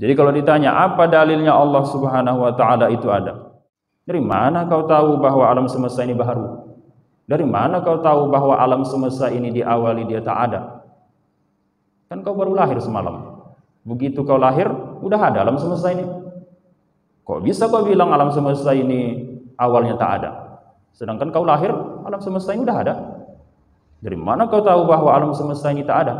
Jadi kalau ditanya apa dalilnya Allah Subhanahu wa taala itu ada? Dari mana kau tahu bahwa alam semesta ini baharu? Dari mana kau tahu bahwa alam semesta ini diawali dia tak ada? Kan kau baru lahir semalam. Begitu kau lahir, udah ada alam semesta ini. Kok bisa kau bilang alam semesta ini awalnya tak ada? Sedangkan kau lahir, alam semesta ini udah ada. Dari mana kau tahu bahwa alam semesta ini tak ada?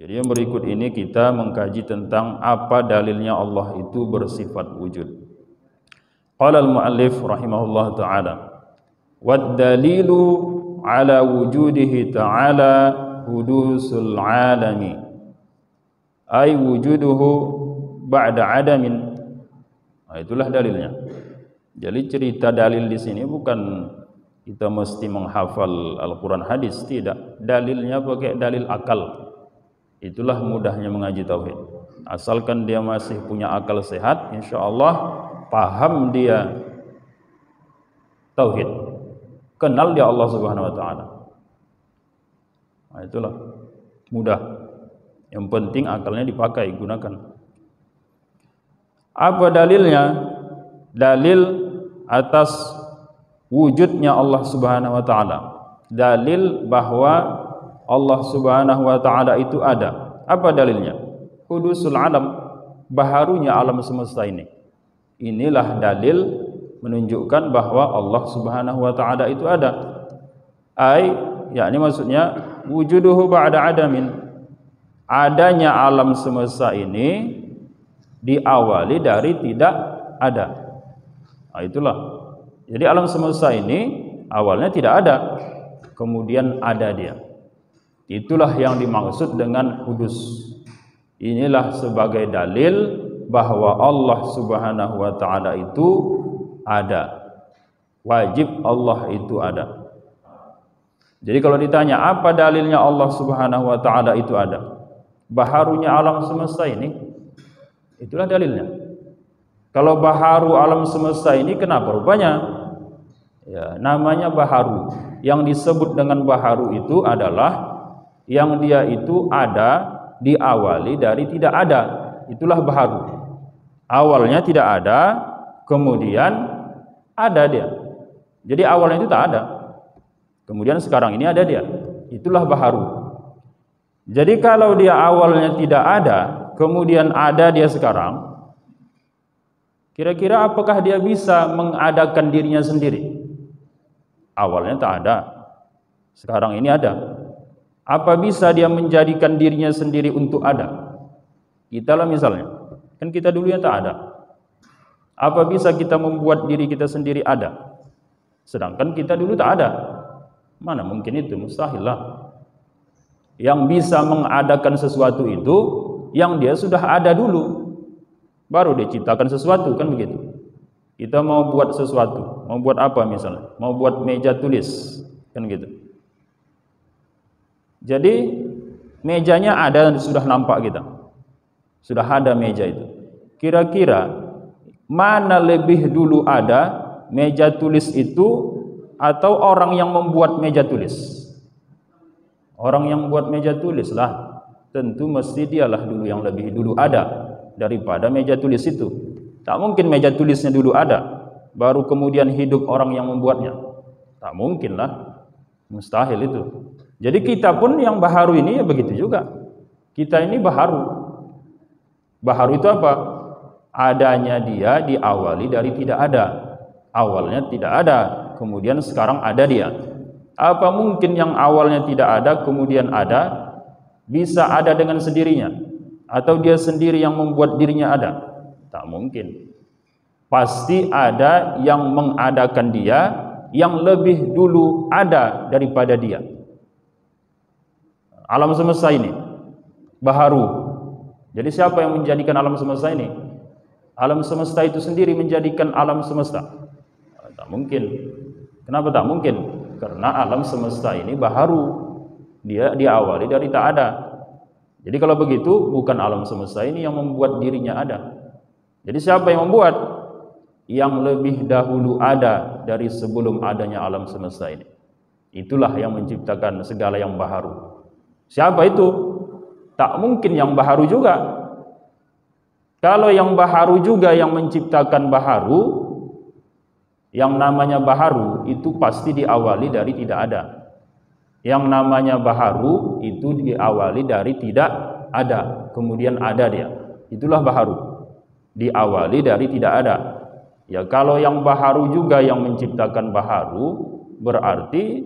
Jadi yang berikut ini kita mengkaji tentang apa dalilnya Allah itu bersifat wujud. Qala al-muallif rahimahullah ta'ala, wad dalilu ala wujudihi ta'ala hudusul alami, ay wujuduhu ba'da adamin. Nah, itulah dalilnya. Jadi cerita dalil di sini bukan kita mesti menghafal Al-Quran hadis, tidak. Dalilnya pakai dalil akal. Itulah mudahnya mengaji tauhid. Asalkan dia masih punya akal sehat, insyaallah paham dia tauhid, kenal dia Allah Subhanahu wa taala. Nah, itulah mudah. Yang penting akalnya dipakai, gunakan. Apa dalilnya? Dalil atas wujudnya Allah Subhanahu wa taala. Dalil bahwa Allah Subhanahu wa taala itu ada. Apa dalilnya? Hudusul alam, baharunya alam semesta ini. Inilah dalil menunjukkan bahwa Allah Subhanahu wa taala itu ada. Yakni maksudnya wujuduhu ba'da adamin. Adanya alam semesta ini diawali dari tidak ada. Nah, itulah. Jadi alam semesta ini awalnya tidak ada, kemudian ada dia. Itulah yang dimaksud dengan hudus. Inilah sebagai dalil bahwa Allah Subhanahu wa taala itu ada. Wajib Allah itu ada. Jadi kalau ditanya apa dalilnya Allah Subhanahu wa taala itu ada? Baharunya alam semesta ini, itulah dalilnya. Kalau baharu alam semesta ini kenapa rupanya? Ya, namanya baharu. Yang disebut dengan baharu itu adalah yang dia itu ada diawali dari tidak ada. Itulah baharu. Awalnya tidak ada, kemudian ada dia. Jadi awalnya itu tak ada, kemudian sekarang ini ada dia. Itulah baharu. Jadi kalau dia awalnya tidak ada, kemudian ada dia sekarang, kira-kira apakah dia bisa mengadakan dirinya sendiri? Awalnya tak ada, sekarang ini ada. Apa bisa dia menjadikan dirinya sendiri untuk ada? Kita lah misalnya, kan kita dulunya tak ada. Apa bisa kita membuat diri kita sendiri ada? Sedangkan kita dulu tak ada. Mana mungkin itu? Mustahil lah. Yang bisa mengadakan sesuatu itu yang dia sudah ada dulu, baru dia ciptakan sesuatu, kan begitu. Kita mau buat sesuatu, mau buat apa misalnya? Mau buat meja tulis, kan gitu. Jadi mejanya ada, sudah nampak kita. Sudah ada meja itu. Kira-kira mana lebih dulu ada meja tulis itu atau orang yang membuat meja tulis? Orang yang membuat meja tulis lah. Tentu mesti dialah dulu yang lebih dulu ada daripada meja tulis itu. Tak mungkin meja tulisnya dulu ada baru kemudian hidup orang yang membuatnya. Tak mungkin lah. Mustahil itu. Jadi kita pun yang baharu ini ya begitu juga. Kita ini baharu. Baharu itu apa? Adanya dia diawali dari tidak ada. Awalnya tidak ada, kemudian sekarang ada dia. Apa mungkin yang awalnya tidak ada kemudian ada bisa ada dengan sendirinya? Atau dia sendiri yang membuat dirinya ada? Tak mungkin. Pasti ada yang mengadakan dia yang lebih dulu ada daripada dia. Alam semesta ini baharu. Jadi siapa yang menjadikan alam semesta ini? Alam semesta itu sendiri menjadikan alam semesta? Tak mungkin. Kenapa tak mungkin? Karena alam semesta ini baharu. Dia diawali dari tak ada. Jadi kalau begitu bukan alam semesta ini yang membuat dirinya ada. Jadi siapa yang membuat? yang lebih dahulu ada dari sebelum adanya alam semesta ini. Itulah yang menciptakan segala yang baharu. Siapa itu? Tak mungkin yang baharu juga. Kalau yang baharu juga yang menciptakan baharu, yang namanya baharu itu pasti diawali dari tidak ada. Yang namanya baharu itu diawali dari tidak ada, kemudian ada dia. Itulah baharu. Diawali dari tidak ada. Ya, kalau yang baharu juga yang menciptakan baharu, berarti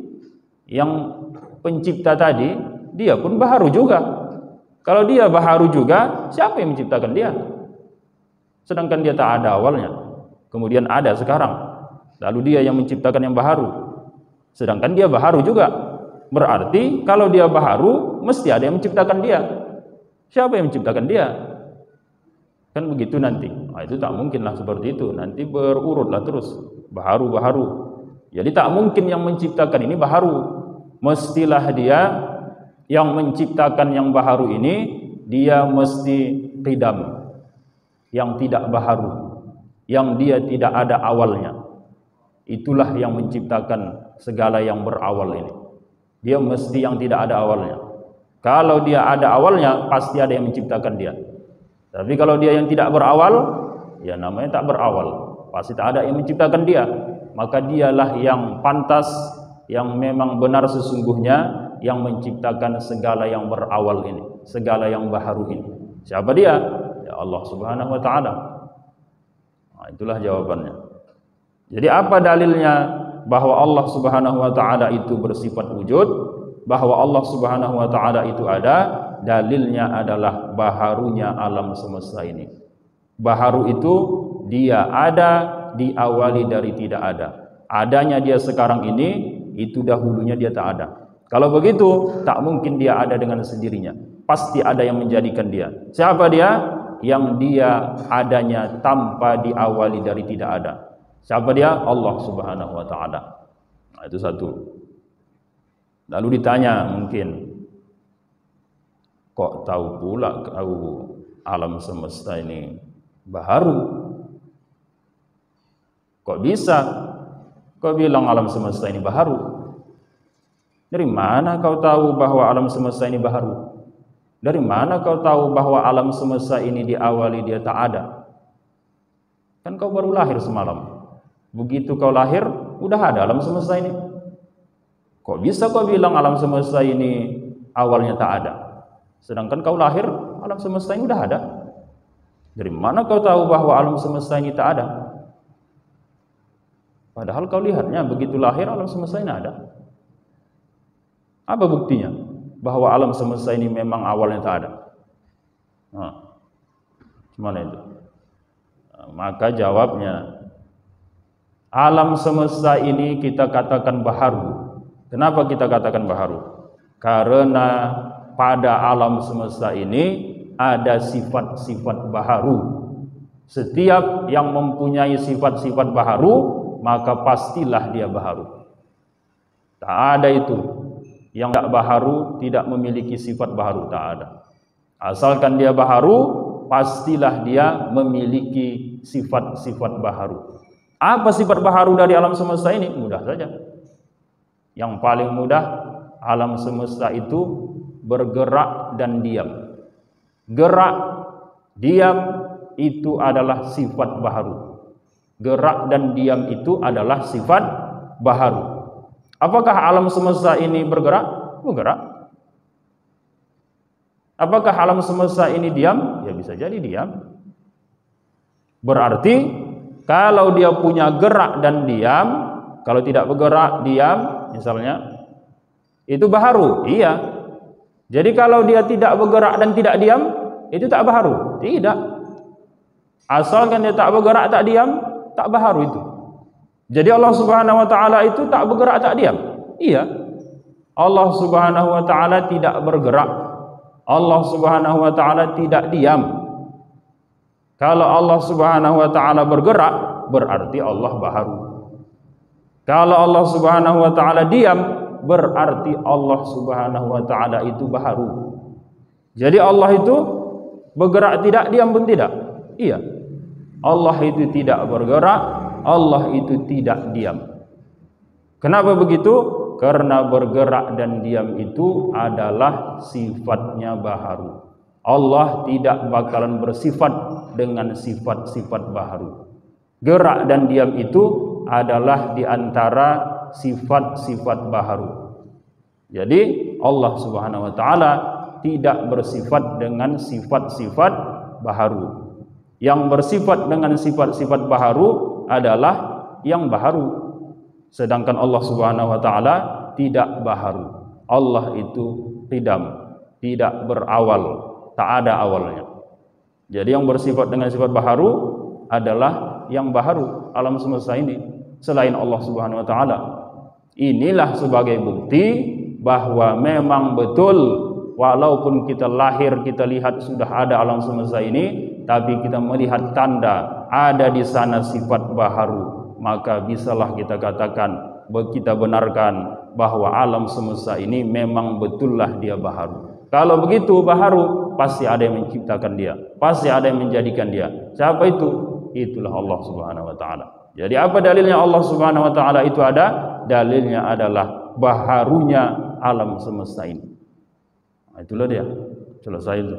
yang pencipta tadi dia pun baharu juga. Kalau dia baharu juga, siapa yang menciptakan dia? Sedangkan dia tak ada awalnya, kemudian ada sekarang. Lalu dia yang menciptakan yang baharu, sedangkan dia baharu juga. Berarti kalau dia baharu, mesti ada yang menciptakan dia. Siapa yang menciptakan dia? Kan begitu nanti. Nah, itu tak mungkinlah seperti itu. Nanti berurutlah terus, baharu. Jadi tak mungkin yang menciptakan ini baharu. Mestilah dia yang menciptakan yang baharu ini, dia mesti qidam, yang tidak baharu, yang dia tidak ada awalnya. Itulah yang menciptakan segala yang berawal ini. Dia mesti yang tidak ada awalnya. Kalau dia ada awalnya, pasti ada yang menciptakan dia. Tapi kalau dia yang tidak berawal, ya namanya tak berawal, pasti tak ada yang menciptakan dia. Maka dialah yang pantas, yang memang benar sesungguhnya, yang menciptakan segala yang berawal ini, segala yang baharu ini. Siapa dia? Ya Allah Subhanahu wa ta'ala. Nah, itulah jawabannya. Jadi apa dalilnya bahwa Allah Subhanahu wa ta'ala itu bersifat wujud, bahwa Allah Subhanahu wa ta'ala itu ada? Dalilnya adalah baharunya alam semesta ini. Baharu itu dia ada, diawali dari tidak ada. Adanya dia sekarang ini, itu dahulunya dia tak ada. Kalau begitu, tak mungkin dia ada dengan sendirinya. Pasti ada yang menjadikan dia. Siapa dia? Yang dia adanya tanpa diawali dari tidak ada. Siapa dia? Allah Subhanahu wa ta'ala. Nah, itu satu. Lalu ditanya mungkin, kok tahu pula kau alam semesta ini baharu? Kok bisa kau bilang alam semesta ini baharu? Dari mana kau tahu bahwa alam semesta ini baharu? Dari mana kau tahu bahwa alam semesta ini diawali dia tak ada? Kan kau baru lahir semalam. Begitu kau lahir, udah ada alam semesta ini. Kok bisa kau bilang alam semesta ini awalnya tak ada? Sedangkan kau lahir, alam semesta ini udah ada. Dari mana kau tahu bahwa alam semesta ini tak ada? Padahal kau lihatnya begitu lahir alam semesta ini ada. Apa buktinya bahwa alam semesta ini memang awalnya tak ada? Nah, gimana itu? Nah, maka jawabnya, alam semesta ini kita katakan baharu. Kenapa kita katakan baharu? Karena pada alam semesta ini ada sifat-sifat baharu. Setiap yang mempunyai sifat-sifat baharu, maka pastilah dia baharu. Tak ada itu yang tak baharu tidak memiliki sifat baharu, tak ada. Asalkan dia baharu, pastilah dia memiliki sifat-sifat baharu. Apa sifat baharu dari alam semesta ini? Mudah saja. Yang paling mudah, alam semesta itu bergerak dan diam. Gerak, diam itu adalah sifat baharu. Gerak dan diam itu adalah sifat baharu. Apakah alam semesta ini bergerak? Bergerak. Apakah alam semesta ini diam? Ya bisa jadi diam. Berarti kalau dia punya gerak dan diam, kalau tidak bergerak, diam misalnya, itu baharu. Iya. Jadi kalau dia tidak bergerak dan tidak diam, itu tak baharu. Tidak. Asalkan dia tak bergerak, tak diam, tak baharu itu. Jadi Allah Subhanahu wa ta'ala itu tak bergerak, tak diam. Iya. Allah Subhanahu wa ta'ala tidak bergerak. Allah Subhanahu wa ta'ala tidak diam. Kalau Allah Subhanahu wa ta'ala bergerak, berarti Allah baharu. Kalau Allah Subhanahu wa ta'ala diam, berarti Allah Subhanahu wa ta'ala itu baharu. Jadi Allah itu bergerak tidak, diam pun tidak. Iya. Allah itu tidak bergerak, Allah itu tidak diam. Kenapa begitu? Karena bergerak dan diam itu adalah sifatnya baharu. Allah tidak bakalan bersifat dengan sifat-sifat baharu. Gerak dan diam itu adalah di antara sifat-sifat baharu. Jadi Allah Subhanahu wa taala tidak bersifat dengan sifat-sifat baharu. Yang bersifat dengan sifat-sifat baharu adalah yang baharu. Sedangkan Allah Subhanahu wa taala tidak baharu. Allah itu qidam, tidak berawal, tak ada awalnya. Jadi yang bersifat dengan sifat baharu adalah yang baharu alam semesta ini selain Allah Subhanahu wa taala. Inilah sebagai bukti bahwa memang betul walaupun kita lahir kita lihat sudah ada alam semesta ini, tapi kita melihat tanda ada di sana sifat baharu, maka bisalah kita katakan, kita benarkan bahwa alam semesta ini memang betullah dia baharu. Kalau begitu baharu, pasti ada yang menciptakan dia, pasti ada yang menjadikan dia. Siapa itu? Itulah Allah Subhanahu wa taala. Jadi apa dalilnya Allah Subhanahu wa taala itu ada? Dalilnya adalah baharunya alam semesta ini. Itulah dia. Selesai itu.